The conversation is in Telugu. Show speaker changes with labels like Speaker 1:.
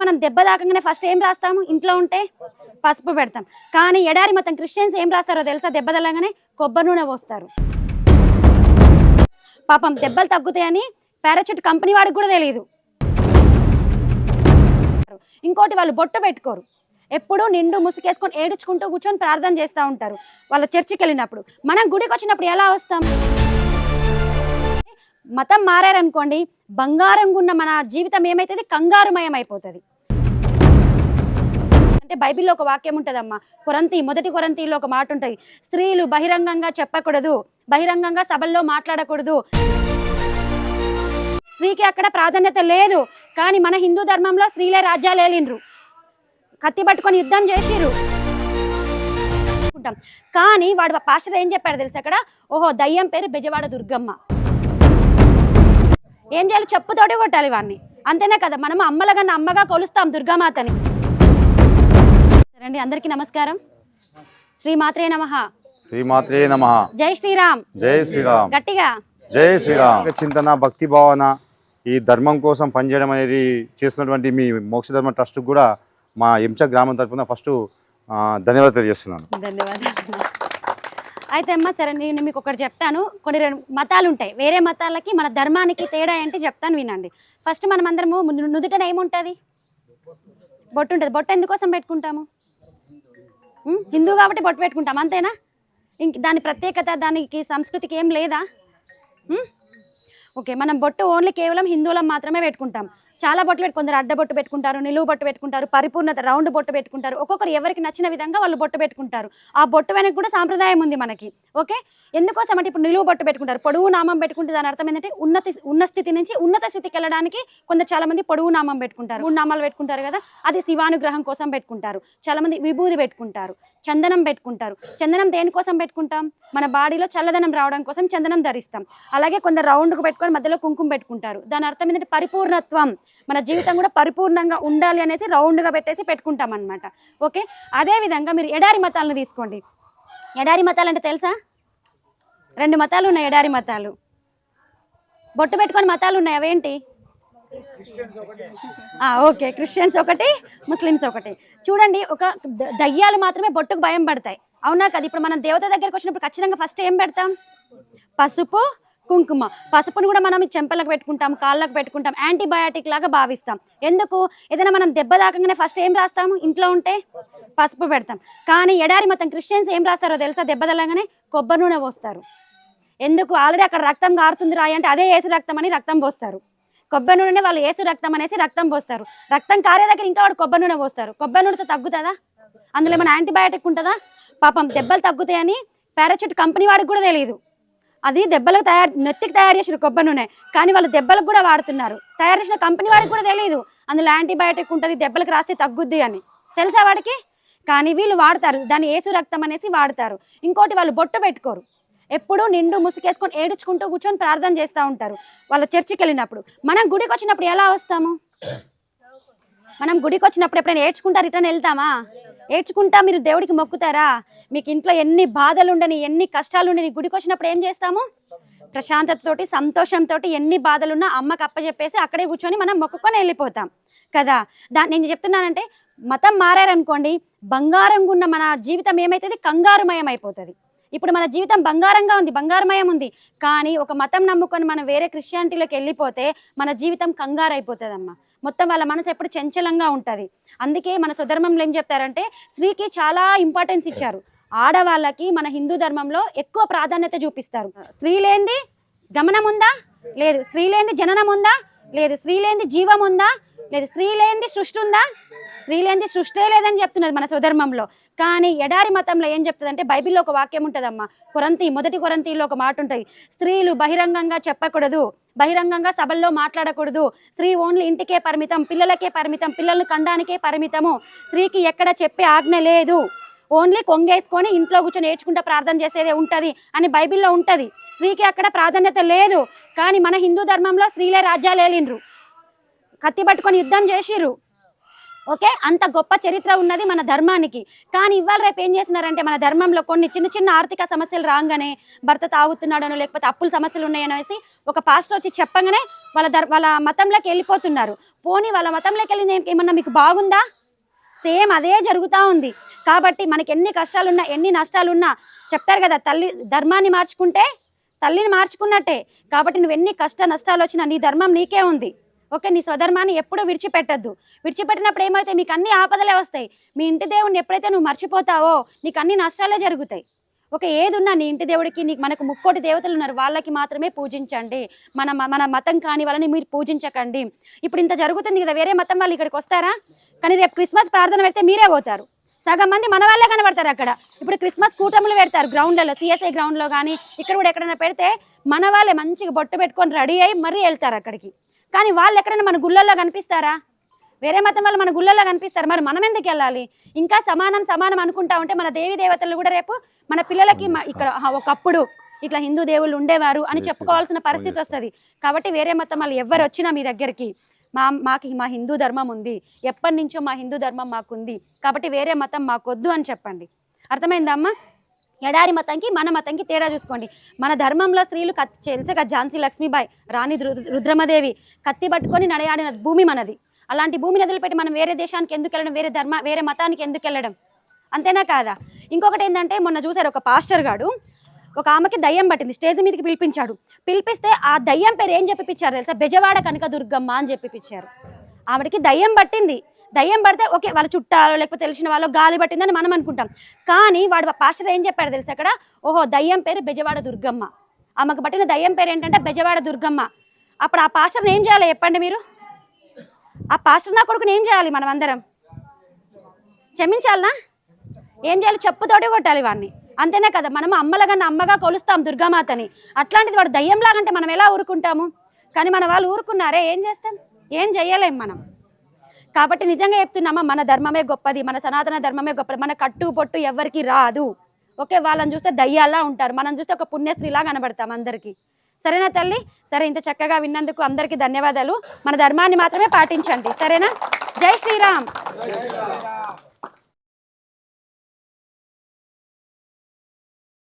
Speaker 1: మనం దెబ్బ తాకంగానే ఫస్ట్ ఏం రాస్తాము? ఇంట్లో ఉంటే పసుపు పెడతాం. కానీ ఎడారి మతం క్రిస్టియన్స్ ఏం రాస్తారో తెలుసా? దెబ్బ తగలగానే కొబ్బరి నూనె పోస్తారు. పాపం దెబ్బలు తగ్గుతాయని పారాచూట్ కంపెనీ వాడికి కూడా తెలియదు. ఇంకోటి వాళ్ళు బొట్టు పెట్టుకోరు, ఎప్పుడు నిండు ముసుకేసుకొని ఏడుచుకుంటూ కూర్చొని ప్రార్థన చేస్తూ ఉంటారు వాళ్ళ చర్చికి వెళ్ళినప్పుడు. మనం గుడికి వచ్చినప్పుడు ఎలా వస్తాం? మతం మారారనుకోండి, బంగారంగా ఉన్న మన జీవితం ఏమైతుంది? కంగారుమయం అయిపోతుంది. అంటే బైబిల్లో ఒక వాక్యం ఉంటుందమ్మా, మొదటి కొరంతిలో ఒక మాట ఉంటుంది, స్త్రీలు బహిరంగంగా చెప్పకూడదు, బహిరంగంగా సభల్లో మాట్లాడకూడదు. స్త్రీకి అక్కడ ప్రాధాన్యత లేదు. కానీ మన హిందూ ధర్మంలో స్త్రీలే రాజ్యాలు ఏలిండ్రు, కత్తి పట్టుకొని యుద్ధం చేసిర్రు. కానీ వాడు పాస్టర్ ఏం చెప్పాడు తెలుసు అక్కడ? ఓహో, దయ్యం పేరు బెజవాడ దుర్గమ్మ. ఏం చేయాలి? చెప్పుతోటి కొట్టాలి వాడిని, అంతేనే కదా? మనం అమ్మలగన్న అమ్మగా కొలుస్తాం దుర్గామాతని. రండి, అందరికీ నమస్కారం. శ్రీమాత్రే నమః.
Speaker 2: శ్రీమాత్రే నమః.
Speaker 1: జై శ్రీరామ్.
Speaker 2: జై శ్రీరామ్.
Speaker 1: గట్టిగా
Speaker 2: జై శ్రీరామ్. చింతన, భక్తి భావన, ఈ ధర్మం కోసం పనిచేయడం అనేది చేస్తున్నటువంటి మీ మోక్ష ధర్మ ట్రస్ట్ కూడా మా ఎంచ గ్రామం తరఫున ఫస్ట్ ధన్యవాదాలు తెలియజేస్తున్నాను.
Speaker 1: ధన్యవాదాలు. అయితే అమ్మ, సరే, నేను మీకు ఒకటి చెప్తాను. కొన్ని మతాలు ఉంటాయి, వేరే మతాలకి మన ధర్మానికి తేడా ఏంటి చెప్తాను, వినండి. ఫస్ట్ మనం అందరము నుదుటన ఏముంటుంది? బొట్టు ఉంటుంది. బొట్టు ఎందుకోసం పెట్టుకుంటాము? హిందూ కాబట్టి బొట్టు పెట్టుకుంటాం, అంతేనా? దాని ప్రత్యేకత, దానికి సంస్కృతికి ఏం లేదా? ఓకే, మనం బొట్టు ఓన్లీ కేవలం హిందువులం మాత్రమే పెట్టుకుంటాం. చాలా బొట్లు కొందరు అడ్డ బొట్టు పెట్టుకుంటారు, నిలువు బొట్టు పెట్టుకుంటారు, పరిపూర్ణత రౌండ్ బొట్టు పెట్టుకుంటారు. ఒక్కొక్కరు ఎవరికి నచ్చిన విధంగా వాళ్ళు బొట్టు పెట్టుకుంటారు. ఆ బొట్టు వెనక కూడా సాంప్రదాయం ఉంది మనకి. ఓకే, ఎందుకోసం అంటే ఇప్పుడు నిలువు బొట్టు పెట్టుకుంటారు, పొడవు నామం పెట్టుకుంటే దాని అర్థం ఏంటంటే ఉన్న స్థితి నుంచి ఉన్నత స్థితికి వెళ్ళడానికి కొందరు చాలా మంది పొడవు నామం పెట్టుకుంటారు, 3 నామాలు పెట్టుకుంటారు కదా, అది శివానుగ్రహం కోసం పెట్టుకుంటారు. చాలా మంది విభూది పెట్టుకుంటారు, చందనం పెట్టుకుంటారు. చందనం దేనికోసం పెట్టుకుంటాం? మన బాడీలో చల్లదనం రావడం కోసం చందనం ధరిస్తాం. అలాగే కొందరు రౌండ్కు పెట్టుకొని మధ్యలో కుంకుమ పెట్టుకుంటారు. దాని అర్థం ఏంటంటే పరిపూర్ణత్వం, మన జీవితం కూడా పరిపూర్ణంగా ఉండాలి అనేసి రౌండ్గా పెట్టేసి పెట్టుకుంటాం అనమాట. ఓకే, అదేవిధంగా మీరు ఎడారి మతాలను తీసుకోండి. ఎడారి మతాలు అంటే తెలుసా? 2 మతాలు ఉన్నాయి ఎడారి మతాలు. బొట్టు పెట్టుకొని మతాలు ఉన్నాయి, అవేంటి? ఓకే, క్రిస్టియన్స్ ఒకటి, ముస్లిమ్స్ ఒకటి. చూడండి, ఒక దయ్యాలు మాత్రమే బొట్టుకు భయం పడతాయి, అవునా కదా? ఇప్పుడు మనం దేవత దగ్గరకు వచ్చినప్పుడు ఖచ్చితంగా ఫస్ట్ ఏం పెడతాం? పసుపు, కుంకుమ. పసుపుని కూడా మనం చెంపలకు పెట్టుకుంటాం, కాళ్ళకు పెట్టుకుంటాం, యాంటీబయాటిక్ లాగా భావిస్తాం. ఎందుకు? ఏదైనా మనం దెబ్బ తాకంగానే ఫస్ట్ ఏం రాస్తాము? ఇంట్లో ఉంటే పసుపు పెడతాం. కానీ ఎడారి మతం క్రిస్టియన్స్ ఏం రాస్తారో తెలుసా? దెబ్బ తగలగానే కొబ్బరి నూనె పోస్తారు. ఎందుకు? ఆల్రెడీ అక్కడ రక్తం కారుతుంది రాయి అంటే అదే యేసు రక్తం అని రక్తం పోస్తారు. కొబ్బరి నూనె వాళ్ళు యేసు రక్తం అనేసి రక్తం పోస్తారు. రక్తం కారే దగ్గర ఇంకా వాడు కొబ్బరి నూనె పోస్తారు. కొబ్బరి నూనెతో తగ్గుతుందా? అందులో ఏమైనా యాంటీబయాటిక్ ఉంటుందా? పాపం దెబ్బలు తగ్గుతాయని పారాచూట్ కంపెనీ వాడికి కూడా తెలియదు. అది దెబ్బలకు నెత్తికి తయారు చేసిన కొబ్బరి నూనె, కానీ వాళ్ళు దెబ్బలకు కూడా వాడుతున్నారు. తయారు చేసిన కంపెనీ వాడికి కూడా తెలియదు అందులో యాంటీబయాటిక్ ఉంటుంది, దెబ్బలకు రాస్తే తగ్గుద్ది అని. తెలుసా వాడికి? కానీ వీళ్ళు వాడతారు, దాన్ని యేసు రక్తం అనేసి వాడతారు. ఇంకోటి, వాళ్ళు బొట్టు పెట్టుకోరు, ఎప్పుడు నిండు ముసుకేసుకొని ఏడుచుకుంటూ కూర్చొని ప్రార్థన చేస్తూ ఉంటారు వాళ్ళ చర్చికి వెళ్ళినప్పుడు. మనం గుడికి వచ్చినప్పుడు ఎలా వస్తాము? మనం గుడికి వచ్చినప్పుడు ఎప్పుడైనా ఏడ్చుకుంటా రిటర్న్ వెళ్తామా? ఏడ్చుకుంటా మీరు దేవుడికి మొక్కుతారా? మీకు ఇంట్లో ఎన్ని బాధలు ఉండని, ఎన్ని కష్టాలు ఉండని, గుడికి వచ్చినప్పుడు ఏం చేస్తాము? ప్రశాంతతతోటి, సంతోషంతో, ఎన్ని బాధలున్నా అమ్మకి అప్పచెప్పేసి అక్కడే కూర్చొని మనం మొక్కుకొని వెళ్ళిపోతాం కదా. నేను చెప్తున్నానంటే, మతం మారారనుకోండి, బంగారంగా ఉన్న మన జీవితం ఏమవుతుంది? కంగారుమయం అయిపోతుంది. ఇప్పుడు మన జీవితం బంగారంగా ఉంది, బంగారమయం ఉంది. కానీ ఒక మతం నమ్ముకొని మనం వేరే క్రిస్టియానిటీలోకి వెళ్ళిపోతే మన జీవితం కంగారు అయిపోతుంది అమ్మ. మొత్తం వాళ్ళ మనసు ఎప్పుడు చంచలంగా ఉంటుంది. అందుకే మన స్వధర్మంలో ఏం చెప్తారంటే, స్త్రీకి చాలా ఇంపార్టెన్స్ ఇచ్చారు. ఆడవాళ్ళకి మన హిందూ ధర్మంలో ఎక్కువ ప్రాధాన్యత చూపిస్తారు. స్త్రీ లేనిది గమనం ఉందా? లేదు. స్త్రీ లేనిది జననం ఉందా? లేదు. స్త్రీ లేనిది జీవం ఉందా? లేదు. స్త్రీ లేనిది సృష్టి ఉందా? స్త్రీ లేనిది సృష్టే లేదని చెప్తున్నది మన స్వధర్మంలో. కానీ ఎడారి మతంలో ఏం చెప్తుందంటే, బైబిల్లో ఒక వాక్యం ఉంటుందమ్మా, మొదటి కొరంతిలో ఒక మాట ఉంటుంది, స్త్రీలు బహిరంగంగా చెప్పకూడదు, బహిరంగంగా సభల్లో మాట్లాడకూడదు, స్త్రీ ఓన్లీ ఇంటికే పరిమితం, పిల్లలకే పరిమితం, పిల్లలను కండానికే పరిమితము, స్త్రీకి ఎక్కడ చెప్పే ఆజ్ఞ లేదు, ఓన్లీ కొంగేసుకొని ఇంట్లో కూర్చొని నేర్చుకుంటూ ప్రార్థన చేసేదే ఉంటుంది అని బైబిల్లో ఉంటుంది. స్త్రీకి అక్కడ ప్రాధాన్యత లేదు. కానీ మన హిందూ ధర్మంలో స్త్రీలే రాజ్యాలు ఏలిండ్రు, కత్తి పట్టుకొని యుద్ధం చేసిర్రు. ఓకే, అంత గొప్ప చరిత్ర ఉన్నది మన ధర్మానికి. కానీ ఇవాళ రేపు ఏం చేస్తున్నారంటే, మన ధర్మంలో కొన్ని చిన్న చిన్న ఆర్థిక సమస్యలు రాగానే, భర్త తాగుతున్నాడనో లేకపోతే అప్పుల సమస్యలు ఉన్నాయనేసి ఒక పాస్టర్ వచ్చి చెప్పగానే వాళ్ళ మతంలోకి వెళ్ళిపోతున్నారు. పోనీ వాళ్ళ మతంలోకి వెళ్ళింది ఏమన్నా మీకు బాగుందా? సేమ్ అదే జరుగుతూ ఉంది. కాబట్టి మనకి ఎన్ని కష్టాలున్నా ఎన్ని నష్టాలున్నా చెప్తారు కదా, తల్లి ధర్మాన్ని మార్చుకుంటే తల్లిని మార్చుకున్నట్టే. కాబట్టి నువ్వు ఎన్ని కష్ట నష్టాలు వచ్చినా నీ ధర్మం నీకే ఉంది. ఓకే, నీ స్వధర్మాన్ని ఎప్పుడూ విడిచిపెట్టద్దు. విడిచిపెట్టినప్పుడు ఏమైతే మీకు అన్ని ఆపదలే వస్తాయి. మీ ఇంటి దేవుడిని ఎప్పుడైతే నువ్వు మర్చిపోతావో నీకు అన్ని నష్టాలే జరుగుతాయి. ఓకే, ఏదున్నా నీ ఇంటి దేవుడికి మనకు ముక్కోటి దేవతలు ఉన్నారు, వాళ్ళకి మాత్రమే పూజించండి. మన మతం కాని వాళ్ళని మీరు పూజించకండి. ఇప్పుడు ఇంత జరుగుతుంది కదా, వేరే మతం వాళ్ళు ఇక్కడికి వస్తారా? కానీ రేపు క్రిస్మస్ ప్రార్థన పెడితే మీరే పోతారు. సగం మంది మన వాళ్ళే కనబడతారు అక్కడ. ఇప్పుడు క్రిస్మస్ కూటములు పెడతారు గ్రౌండ్లలో, సిఎస్ఐ గ్రౌండ్లో కానీ ఇక్కడ కూడా ఎక్కడైనా పెడితే మన వాళ్ళే మంచిగా బొట్టు పెట్టుకొని రెడీ అయ్యి మరీ వెళ్తారు అక్కడికి. కానీ వాళ్ళు ఎక్కడైనా మన గుళ్ళల్లో కనిపిస్తారా? వేరే మతం వాళ్ళు మన గుళ్ళల్లో కనిపిస్తారు. మరి మనం ఎందుకు వెళ్ళాలి? ఇంకా సమానం అనుకుంటా ఉంటే మన దేవి దేవతలు కూడా రేపు మన పిల్లలకి ఇక్కడ ఒకప్పుడు ఇట్లా హిందూ దేవుళ్ళు ఉండేవారు అని చెప్పుకోవాల్సిన పరిస్థితి వస్తుంది. కాబట్టి వేరే మతం వాళ్ళు ఎవరు వచ్చినా మీ దగ్గరికి మా హిందూ ధర్మం ఉంది, ఎప్పటి నుంచో మా హిందూ ధర్మం మాకుంది, కాబట్టి వేరే మతం మాకొద్దు అని చెప్పండి. అర్థమైందా అమ్మ? ఎడారి మతంకి మన మతంకి తేడా చూసుకోండి. మన ధర్మంలో స్త్రీలు తెలుసా కదా, ఝాన్సీ లక్ష్మీబాయి, రాణి రుద్రమదేవి కత్తి పట్టుకొని నడయాడిన భూమి మనది. అలాంటి భూమిని వదిలిపెట్టి మనం వేరే దేశానికి ఎందుకు వెళ్ళడం, వేరే మతానికి ఎందుకు వెళ్ళడం? అంతేనా కాదా? ఇంకొకటి ఏంటంటే, మొన్న చూసారు ఒక పాస్టర్ గాడు ఒక ఆమెకి దయ్యం పట్టింది, స్టేజ్ మీదకి పిలిపించాడు. పిలిపిస్తే ఆ దయ్యం పేరు ఏం చెప్పిపించారు తెలుసా? బెజవాడ కనకదుర్గమ్మ అని చెప్పిపించారు. ఆవిడకి దయ్యం పట్టింది. దయ్యం పడితే ఓకే, వాళ్ళ చుట్టాలు లేకపోతే తెలిసిన వాళ్ళు గాలి పట్టిందని మనం అనుకుంటాం. కానీ వాడు పాస్టర్ ఏం చెప్పాడు తెలుసా అక్కడ? ఓహో, దయ్యం పేరు బెజవాడ దుర్గమ్మ. ఆమెకు పట్టిన దయ్యం పేరు ఏంటంటే బెజవాడ దుర్గమ్మ. అప్పుడు ఆ పాస్టర్ని ఏం చేయాలి చెప్పండి మీరు? ఆ పాస్టర్ నా కొడుకుని ఏం చేయాలి? మనం అందరం క్షమించాలనా? ఏం చేయాలి? చెప్పుతోటి కొట్టాలి వాడిని. అంతేనే కదా, మనం అమ్మలగన్న అమ్మగా కొలుస్తాం దుర్గామాతని. అట్లాంటిది వాడు దయ్యంలాగంటే మనం ఎలా ఊరుకుంటాము? కానీ మన వాళ్ళు ఊరుకున్నారే, ఏం చేస్తాం? ఏం చెయ్యలేం మనం. కాబట్టి నిజంగా చెప్తున్నామా, మన ధర్మమే గొప్పది, మన సనాతన ధర్మమే గొప్పది. మన కట్టు పొట్టు ఎవరికి రాదు. ఓకే, వాళ్ళని చూస్తే దయ్యాల్లా ఉంటారు, మనం చూస్తే ఒక పుణ్యస్త్రీలా కనబడతాం అందరికీ. సరేనా తల్లి? సరే, ఇంత చక్కగా విన్నందుకు అందరికీ ధన్యవాదాలు. మన ధర్మాన్ని మాత్రమే పాటించండి, సరేనా? జై శ్రీరామ్.